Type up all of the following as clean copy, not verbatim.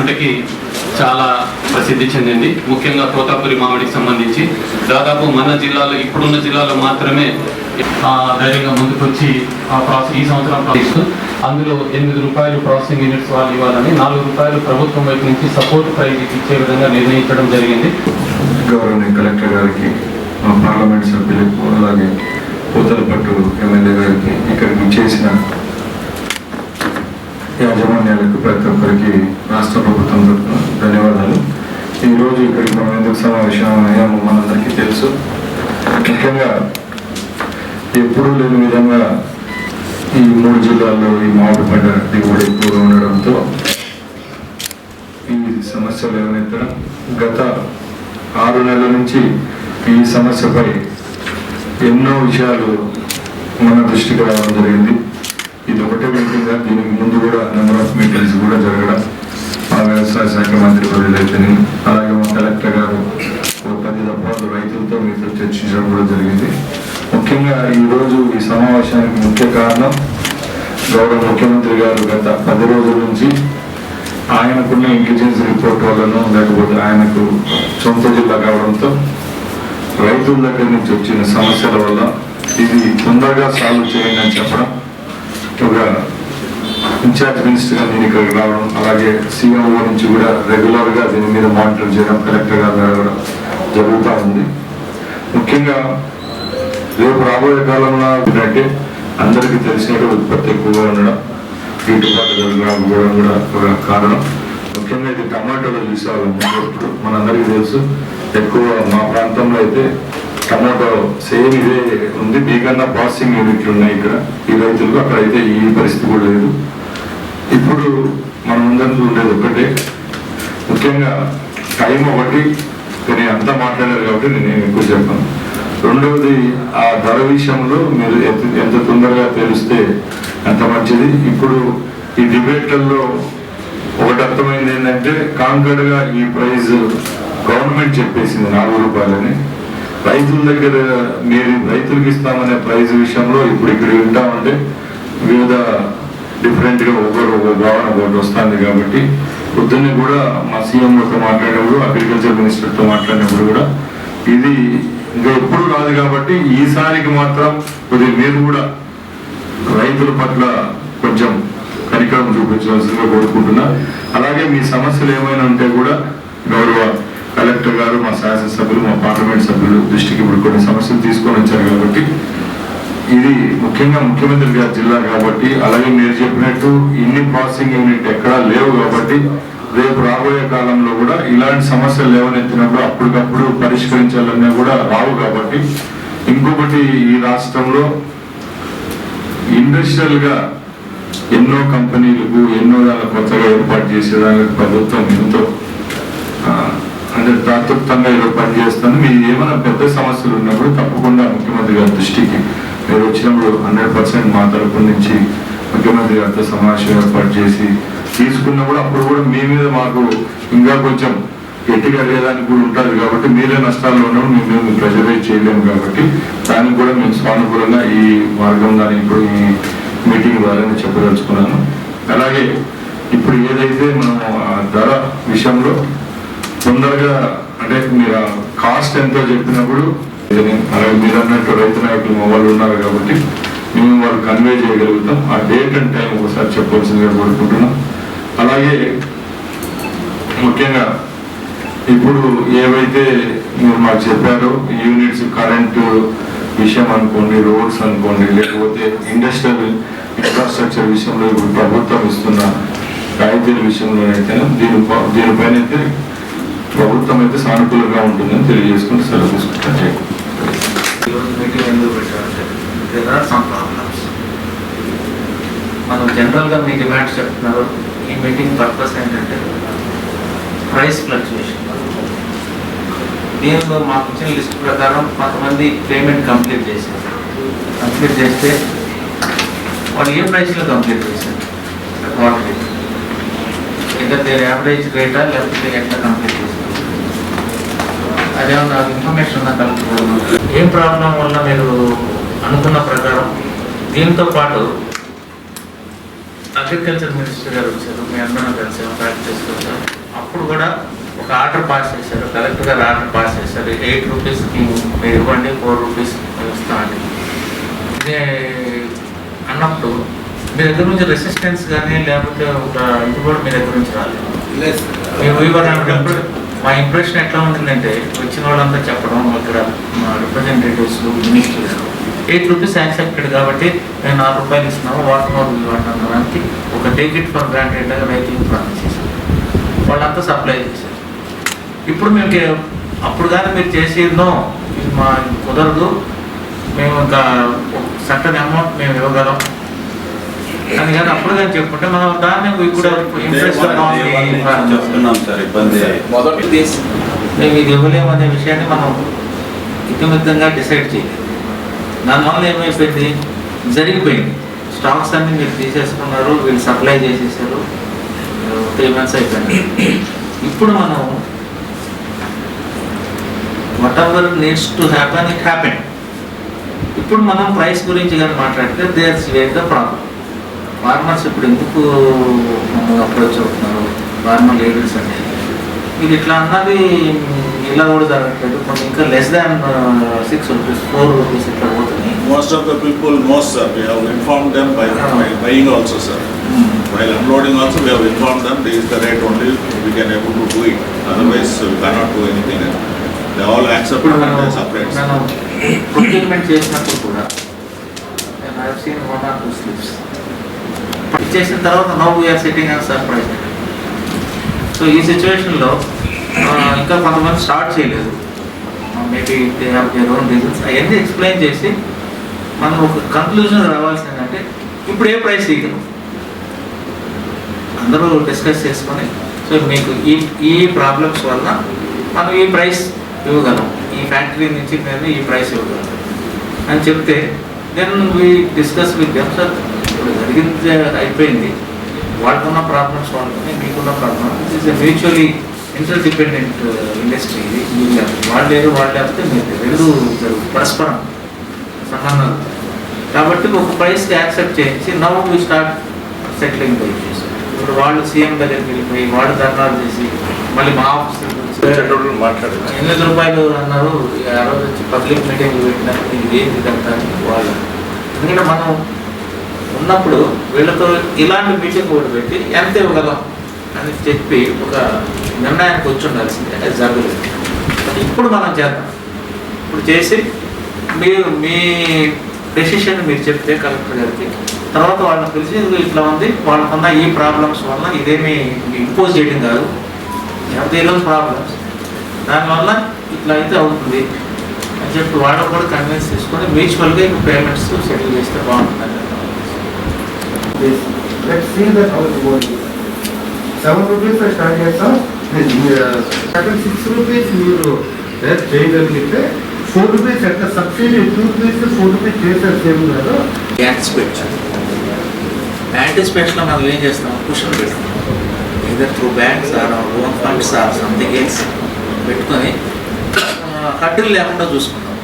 పంటకి చాలా ప్రసిద్ధి చెందింది. ముఖ్యంగా తోతాపురి మామిడికి సంబంధించి దాదాపు మన జిల్లాలో ఇప్పుడున్న జిల్లాలో మాత్రమే ధైర్యంగా ముందుకొచ్చి ఈ సంవత్సరం ప్రాసెస్ అందులో 8 రూపాయలు ప్రాసెసింగ్ యూనిట్స్ వాళ్ళు ఇవ్వాలని 4 రూపాయలు ప్రభుత్వం వైపు నుంచి సపోర్ట్ ప్రైజ్ ఇచ్చే విధంగా నిర్ణయించడం జరిగింది. గౌరవనీయ కలెక్టర్ గారికి, మా పార్లమెంట్ సభ్యులకు, అలాగే పూతలపట్టు ఎమ్మెల్యే గారికి, ఇక్కడికి చేసిన యాజమాన్యాలకు ప్రతి ఒక్కరికి రాష్ట్ర ప్రభుత్వం తరఫున ధన్యవాదాలు. ఈరోజు ఇక్కడికి మనం ఎందుకు సమావేశం అయ్యామో మనందరికీ తెలుసు. ముఖ్యంగా ఎప్పుడూ లేని విధంగా ఈ 3 జిల్లాల్లో ఈ మామిడి పంట దిగుబడి ఎక్కువగా ఉండడంతో ఈ సమస్యలు ఏమైనా గత 6 నెలల నుంచి ఈ సమస్యపై ఎన్నో విషయాలు మన దృష్టికి రావడం జరిగింది. ఇది ఒకటే మీటింగ్, దీనికి ముందు కూడా నెంబర్ ఆఫ్ మీటింగ్స్ కూడా జరగడం, మా వ్యవసాయ శాఖ మంత్రి వర్యులైతేనే, అలాగే మా కలెక్టర్ గారు 10 దఫాలు రైతులతో మీతో చర్చించడం కూడా జరిగింది. ముఖ్యంగా ఈరోజు ఈ సమావేశానికి ముఖ్య కారణం గౌరవ ముఖ్యమంత్రి గారు గత 10 రోజుల నుంచి ఆయనకున్న ఇంటెలిజెన్స్ రిపోర్ట్ వల్లనో లేకపోతే ఆయనకు సొంత జిల్లా కావడంతో రైతుల దగ్గర నుంచి వచ్చిన సమస్యల వల్ల ఇది తొందరగా సాల్వ్ చేయండి అని చెప్పడం, ఒక ఇన్ఛార్జ్ మినిస్టర్గా నేను ఇక్కడికి రావడం, అలాగే సీఎంఓ నుంచి కూడా రెగ్యులర్గా దీని మీద మానిటర్ చేయడం, కలెక్టర్ గారు జరగడం జరుగుతూ ఉంది. ముఖ్యంగా రేపు రాబోయే కాలంలో ఏంటంటే అందరికీ తెలిసినట్టు ఉత్పత్తి ఎక్కువగా ఉండడం, గిట్టుబాటు జరగకపోవడం కూడా ఒక కారణం. ముఖ్యంగా ఇది టమాటోలో చూసేవాళ్ళం. మనందరికీ తెలుసు, ఎక్కువ మా ప్రాంతంలో అయితే టమాటో సేమ్ ఇదే ఉంది. మీకన్నా ప్రాసెసింగ్ యూనిట్లు ఉన్నాయి ఇక్కడ ఈ రైతులకు, అక్కడైతే ఈ పరిస్థితి కూడా లేదు. ఇప్పుడు మనందరికీ ఉండేది ఒకటే, ముఖ్యంగా టైం ఒకటి, కానీ అంతా మాట్లాడారు కాబట్టి నేను ఎక్కువ చెప్పాను. రెండవది, ఆ ధర విషయంలో మీరు ఎంత తొందరగా తెలిస్తే అంత మంచిది. ఇప్పుడు ఈ డిబేట్లలో ఒకటి అర్థమైంది ఏంటంటే, కాంకర్డ్గా ఈ ప్రైజ్ గవర్నమెంట్ చెప్పేసింది 4 రూపాయలని. రైతుల దగ్గర మీరు రైతులకు ఇస్తామనే ప్రైజ్ విషయంలో ఇప్పుడు ఇక్కడ వింటామంటే వివిధ డిఫరెంట్గా ఒక భావన ఒకటి వస్తుంది. కాబట్టి పొద్దున్నే కూడా మా సీఎంతో మాట్లాడినప్పుడు, అగ్రికల్చర్ మినిస్టర్తో మాట్లాడినప్పుడు కూడా ఇది ఇంకా ఎప్పుడు రాదు కాబట్టి ఈసారికి మాత్రం కొద్దిగా మీరు కూడా రైతుల పట్ల కొంచెం కనికరం చూపించవలసిందిగా కోరుకుంటున్నా. అలాగే మీ సమస్యలు ఏమైనా ఉంటే కూడా గౌరవ కలెక్టర్ గారు, మా శాసనసభ్యులు, మా పార్లమెంట్ సభ్యులు దృష్టికి ఇప్పుడు కొన్ని సమస్యలు తీసుకొని వచ్చారు. కాబట్టి ఇది ముఖ్యంగా ముఖ్యమంత్రి గారి జిల్లా కాబట్టి, అలాగే మీరు చెప్పినట్టు ఇన్ని ప్రాసెసింగ్ యూనిట్ ఎక్కడా లేవు కాబట్టి రేపు రాబోయే కాలంలో కూడా ఇలాంటి సమస్యలు లేవనెత్తినప్పుడు అప్పటికప్పుడు పరిష్కరించాలన్నా కూడా రావు. కాబట్టి ఇంకొకటి, ఈ రాష్ట్రంలో ఇండస్ట్రియల్గా ఎన్నో కంపెనీలకు ఎన్నో కొత్తగా ఏర్పాటు చేసేదానికి ప్రభుత్వం ఎంతో అంటే తాత్వికంగా ఈరోజు పనిచేస్తాను. మీరు ఏమైనా పెద్ద సమస్యలు ఉన్నప్పుడు తప్పకుండా ముఖ్యమంత్రి గారి దృష్టికి మీరు వచ్చినప్పుడు 100% మా తరపు నుంచి ముఖ్యమంత్రి గారితో సమావేశం ఏర్పాటు చేసి తీసుకున్నప్పుడు అప్పుడు కూడా మీ మీద మాకు ఇంకా కొంచెం గట్టిగా అడిగేదానికి కూడా ఉంటుంది. కాబట్టి మీరే నష్టాల్లో ఉన్నప్పుడు మేము ప్రెజరైజ్ చేయలేము. కాబట్టి దానికి కూడా మేము సానుకూలంగా ఈ మార్గం దాన్ని ఇప్పుడు ఈ మీటింగ్ ద్వారా చెప్పదలుచుకున్నాను. అలాగే ఇప్పుడు ఏదైతే మనం ధర విషయంలో తొందరగా అంటే మీరు కాస్ట్ ఎంతో చెప్పినప్పుడు, అలాగే మీరు అన్నట్టు రైతు నాయకులు మా వాళ్ళు ఉన్నారు కాబట్టి మేము వాళ్ళు కన్వే చేయగలుగుతాం. ఆ డేట్ అండ్ టైం ఒకసారి చెప్పవలసిందిగా కోరుకుంటున్నాం. అలాగే ముఖ్యంగా ఇప్పుడు ఏవైతే మీరు మాకు చెప్పారో యూనిట్స్, కరెంటు విషయం అనుకోండి, రోడ్స్ అనుకోండి, లేకపోతే ఇండస్ట్రియల్ ఇన్ఫ్రాస్ట్రక్చర్ విషయంలో ఇప్పుడు ప్రభుత్వం ఇస్తున్న రాయితీల విషయంలో అయితే దీనిపైన అయితే ప్రభుత్వం అయితే సానుకూలంగా ఉంటుందని తెలియజేసుకుంటూ సెలవు తీసుకుంటాను. మనం జనరల్గా మీ డిమాండ్స్ చెప్తున్నారు. ఈ మీటింగ్ పర్పస్ ఏంటంటే ప్రైస్ ఫ్లక్చుయేషన్. దీనిలో మాకు ఇచ్చిన లిస్ట్ ప్రకారం కొంతమంది పేమెంట్ కంప్లీట్ చేస్తే వాళ్ళు ఏ ప్రైస్లో కంప్లీట్ చేశారు, క్వార్టర్లీ ఇంకా దేని యావరేజ్ రేటా లేకపోతే ఎట్లా కంప్లీట్ చేశారు, అదేమన్నా ఇన్ఫర్మేషన్ ఉందా కలుపుకోవడం, ఏం ప్రాబ్లం వల్ల మీరు అనుకున్న ప్రకారం. దీంతో పాటు అగ్రికల్చర్ మినిస్టర్ గారు వచ్చారు, మీ అందరం కలిసి ప్రాక్టీస్ చేస్తారు. అప్పుడు కూడా ఒక ఆర్డర్ పాస్ చేశారు, కలెక్టర్ గారు ఆర్డర్ పాస్ చేశారు, 8 రూపీస్కి మీరు ఇవ్వండి, 4 రూపీస్ ఇస్తామండి. ఇదే అన్నప్పుడు మీ దగ్గర నుంచి రెసిస్టెన్స్ కానీ లేకపోతే ఒక ఇది కూడా మీ దగ్గర నుంచి రాలేదు. మేము మా ఇంప్రెషన్ ఎట్లా ఉంటుందంటే వచ్చిన వాళ్ళంతా చెప్పడం, ఇక్కడ మా రిప్రజెంటేటివ్స్ మినిస్టర్ గారు 8 రూపీస్ యాక్సెప్టెడ్ కాబట్టి మేము 4 రూపాయలు ఇస్తున్నాము, వాటర్ వాడడానికి ఒక టేక్ ఇట్ ఫర్ గ్రాంటెడ్ రైతులు ప్రామిస్ చేశారు. వాళ్ళంతా సప్లై చేశారు. ఇప్పుడు మేము అప్పుడు కానీ మీరు చేసేదో ఇది మా కుదరదు, మేము ఇంకా సర్టన్ అమౌంట్ మేము ఇవ్వగలం అని కానీ అప్పుడు కానీ చెప్పుకుంటే మనం దాన్ని కూడా ఇంట్రెస్ట్ మేము ఇది ఇవ్వలేము అనే విషయాన్ని మనం ఇతిమితంగా డిసైడ్ చేయలేదు. దానివల్ల ఏమైపోయింది, జరిగిపోయింది. స్టాక్స్ అన్ని మీరు తీసేసుకున్నారు, వీళ్ళు సప్లై చేసేసారు, 3 months అయిపోయింది. ఇప్పుడు మనం what ever needs to happen it happen. ఇప్పుడు మనం ప్రైస్ గురించి కానీ మాట్లాడితే there's wear the problem. Farmers ఇప్పుడు ఎందుకు అప్రోచ్ అవుతున్నారు, ఫార్మర్ లీడర్స్ అంటే ఇది ఇట్లా అన్నది ఇలా కూడా జరగట్లేదు. కొన్ని ఇంకా less than 6 rupees, 4 rupees ఇట్లా పోతుంది. Most of the people know, sir. We have informed them by buying also, sir. While unloading also, we have informed them this is the rate only we can able to do it. Otherwise, we cannot do anything. They all accept it and they separate. మనం procurement చేసినప్పుడు కూడా I have seen 1 or 2 slips. చేసిన తర్వాత now we are sitting as surprised. So ఈ సిచ్యువేషన్లో ఇంకా కొంతమంది start చేయలేదు, maybe they have their own reasons. అవన్నీ ఎక్స్ప్లెయిన్ చేసి మనం ఒక కన్క్లూజన్ రావాల్సింది ఏంటంటే ఇప్పుడు ఏ ప్రైస్ ఇవ్వగలం అందరూ డిస్కస్ చేసుకొని, సో మీకు ఈ ప్రాబ్లమ్స్ వల్ల మనం ఈ ప్రైస్ ఇవ్వగలం, ఈ ఫ్యాక్టరీ నుంచి మేము ఈ ప్రైస్ ఇవ్వగలం అని చెప్తే then we discuss with them. Sir ఇప్పుడు జరిగింది అయిపోయింది, వాళ్ళకున్న ప్రాబ్లమ్స్ వాళ్ళని, మీకున్న problem, it is mutually interdependent industry. ఇది వాళ్ళు లేరు, వాళ్ళు లేకపోతే మీరు రెండు పరస్పరం సంబంధాలు. కాబట్టి ఒక ప్రైస్కి యాక్సెప్ట్ చేయించి now we start settling the issues. ఇప్పుడు వాళ్ళు సీఎం దగ్గరికి వెళ్ళిపోయి వాళ్ళు ధర్నాలు చేసి మళ్ళీ మా ఆఫీస్ మాట్లాడారు 8 రూపాయలు అన్నారు, ఆ రోజు వచ్చి పబ్లిక్ మీటింగ్ పెట్టినప్పుడు ఇది ఏంటి ఇదంతా వాళ్ళు. ఎందుకంటే మనం ఉన్నప్పుడు వీళ్ళతో ఇలాంటి మీటింగ్ కూడా పెట్టి ఎంత ఇవ్వగలం అని చెప్పి ఒక నిర్ణయానికి వచ్చి ఉండాల్సిందే, అది జరగలేదు. ఇప్పుడు మనం చేద్దాం, ఇప్పుడు చేసి మీరు మీ డెసిషన్ మీరు చెప్తే కలెక్టర్ గారికి, తర్వాత వాళ్ళని పిలిచి ఇట్లా ఉంది, వాళ్ళకున్న ఈ ప్రాబ్లమ్స్ వల్ల ఇదేమి ఇంపోజ్ చేయడం కాదు, దేని ప్రాబ్లమ్స్ దానివల్ల ఇట్లా అయితే అవుతుంది అని చెప్పి వాళ్ళకు కూడా కన్విన్స్ చేసుకొని మ్యూచువల్గా ఇప్పుడు పేమెంట్స్ సెటిల్ చేస్తే బాగుంటుంది. Let's see that how it works. 7 rupees I start చేస్తాం, 6 rupees మీరు చేయగలిగితే 4 rupees ఎట్లా సబ్సిడీ 2 rupees 4 rupees చేసే సేమ్ కదా. యాంటిసిపేషన్లో మనం ఏం చేస్తాం, కుషన్ పెడతాం, either through banks or our own funds or something else పెట్టుకొని కట్టులు లేకుండా చూసుకుంటాం,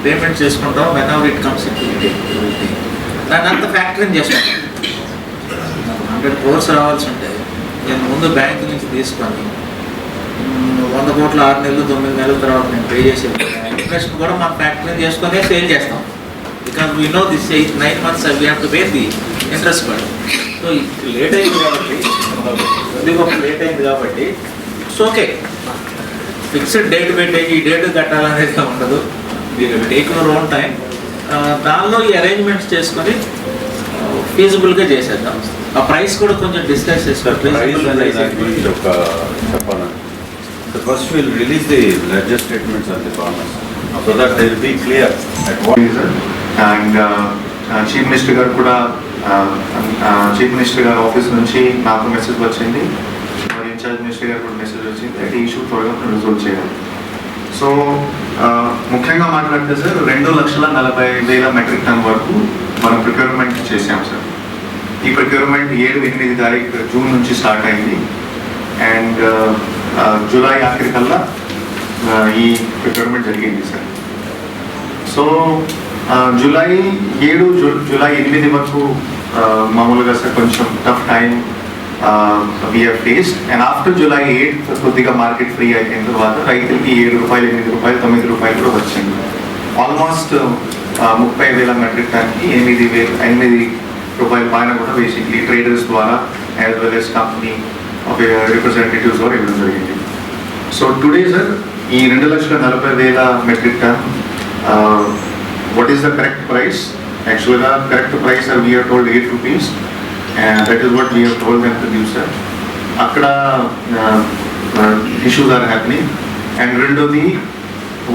పేమెంట్ చేసుకుంటాం. When ever it comes it దాన్ని అంత ఫ్యాక్టరీని చేసుకుంటాం. 100 crores రావాల్సి ఉంటే నేను ముందు బ్యాంక్ నుంచి తీసుకొని 100 కోట్లు 6 నెలలు 9 నెలల తర్వాత నేను పే చేసే ఇంట్రెస్ట్ కూడా మా ఫ్యాక్టరీని చేసుకొని సేల్ చేస్తాం. Because we know this 9 months we have to pay the interest కూడా. సో లేట్ అయింది కాబట్టి లేట్ అయింది కాబట్టి ఇట్స్ ఓకే. ఫిక్స్డ్ డేట్ పెట్టి ఈ డేట్ కట్టాలనేది ఉండదు, టేక్ యువర్ ఓన్ టైం. దానిలో ఈ అరేంజ్మెంట్స్ చేసుకొని ఫీజిబుల్గా చేసేద్దాం. ఆ ప్రైస్ కూడా కొంచెం డిస్కస్ చేసుకోవాలి. First we'll release the ledger statements of the farmers so that they will be clear at what reason. And Chief Minister గారు కూడా చీఫ్ మినిస్టర్ గారి ఆఫీస్ నుంచి నాకు మెసేజ్ వచ్చింది, మరి ఇన్ఛార్జ్ మినిస్టర్ గారు కూడా మెసేజ్ వచ్చింది, ఈ ఇష్యూ త్వరగా రిజాల్వ్ చేయాలి. సో ముఖ్యంగా మాట్లాడితే సార్ 2,40,000 మెట్రిక్ టన్ వరకు మనం ప్రిక్యూర్మెంట్ చేసాం సార్. ఈ ప్రిక్యూర్మెంట్ 7-8 తారీఖు జూన్ నుంచి స్టార్ట్ అయింది అండ్ జూలై ఆఖరికల్లా ఈ ప్రిక్యూర్మెంట్ జరిగింది సార్. సో జూలై 7 జూలై 8 వరకు మామూలుగా సార్ కొంచెం tough time we have faced. And after July 8th కొద్దిగా మార్కెట్ ఫ్రీ అయిపోయిన తర్వాత రైతులకి ₹7, ₹8, ₹9 కూడా వచ్చింది. ఆల్మోస్ట్ 30,000 మెట్రిక్ టన్కి ₹8,000 పైన కూడా బేసిక్లీ ట్రేడర్స్ ద్వారా as well as company representatives ద్వారా ఇవ్వడం జరిగింది. సో టుడే సార్ ఈ 2,40,000 metric ton what is the correct price? Actually the correct price we are told ₹8 and that is what we have told them to give, sir. Akkada issues are happening and rendodi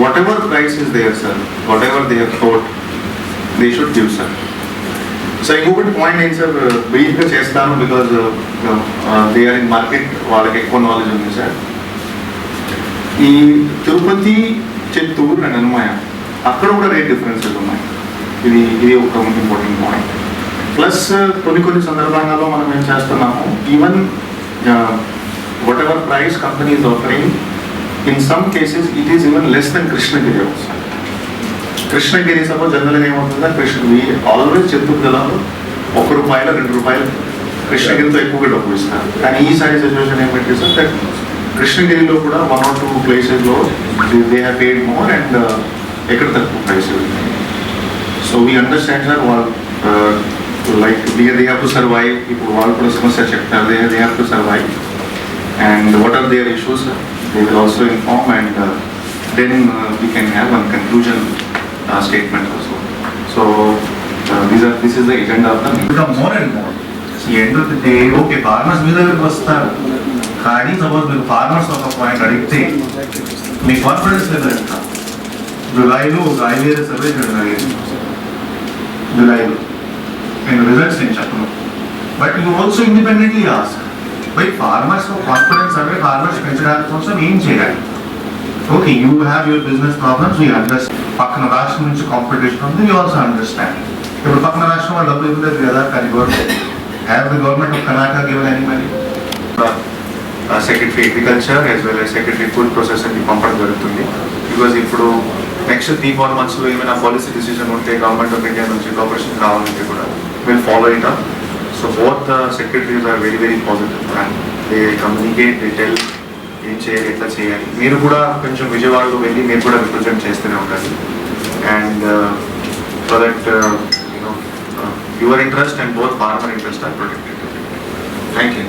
whatever price is there, sir, whatever they have thought they should give, sir. So inకొకటి point ఏంటి sir బ్రీఫ్గా చేస్తాను because they are in market, వాళ్ళకి ఎక్కువ knowledge ఉంది sir. ఈ Tirupati, Chittoor and హనుమాయ అక్కడ కూడా రేట్ డిఫరెన్సెస్ ఉన్నాయి. ఇది ఒక ఇంపార్టెంట్ పాయింట్. ప్లస్ కొన్ని సందర్భాలలో మనం ఏం చేస్తున్నాము, even what ever price company is offering, in some cases it is even less than Krishnagiri also. Krishnagiri suppose జనరల్గా ఏమవుతుందా, కృష్ణగిరి ఆల్వేస్ చిత్తూరు జిల్లాలో ₹1, ₹2 కృష్ణగిరితో ఎక్కువగా డబ్బులు ఇస్తారు. కానీ ఈసారి సిచ్యువేషన్ ఏమంటే సార్ దట్ కృష్ణగిరిలో కూడా 1 or 2 ప్లేసెస్లో they have paid more and ఎక్కడ తక్కువ price. So we understand sir వాళ్ళు like they have to survive. ఇప్పుడు వాళ్ళు కూడా సమస్య చెప్తారు, they have to survive and what are their issues they will also inform and then we can have one conclusion statement also. So this is the agenda of the meeting. Become more and more. See, end of the day, okay, farmers మీద వస్తారు, కానీ suppose మీరు farmers ఒక point అడిగితే మీ confidence level ఎంత? జూలైలో ఒక 5,000 survey చేయడం జరిగింది, జూలైలో. నేను రిజల్ట్స్ నేను చెప్పను, but you also independently ask by farmers confidence survey farmers పెంచడానికి కోసం ఏం చేయాలి? Okay, you have your business problems, you understand. పక్కన రాష్ట్రం నుంచి కాంపిటీషన్ ఉంది, యూ ఆల్సో అండర్స్టాండ్. ఇప్పుడు పక్కన రాష్ట్రం వాళ్ళు డబ్బులు ఇవ్వలేదు కదా, కానీ have the government of Karnataka given any money? Secretary agriculture as well as secretary food ప్రాసెసింగ్కి పంపడం జరుగుతుంది. బికాజ్ ఇప్పుడు నెక్స్ట్ 3-4 monthsలో ఏమైనా పాలసీ డిసిజన్ ఉంటే గవర్నమెంట్ ఆఫ్ ఇండియా నుంచి కోఆపరేషన్ రావాలంటే కూడా will follow it up. So both the secretaries are very very positive and they communicate, they tell ఏం చేయాలి, ఎట్లా చేయాలి. మీరు కూడా కొంచెం విజయవాడలో వెళ్ళి మీరు కూడా రిప్రజెంట్ చేస్తూనే ఉండాలి. And so that your interest and both farmer interest are protected. Thank you.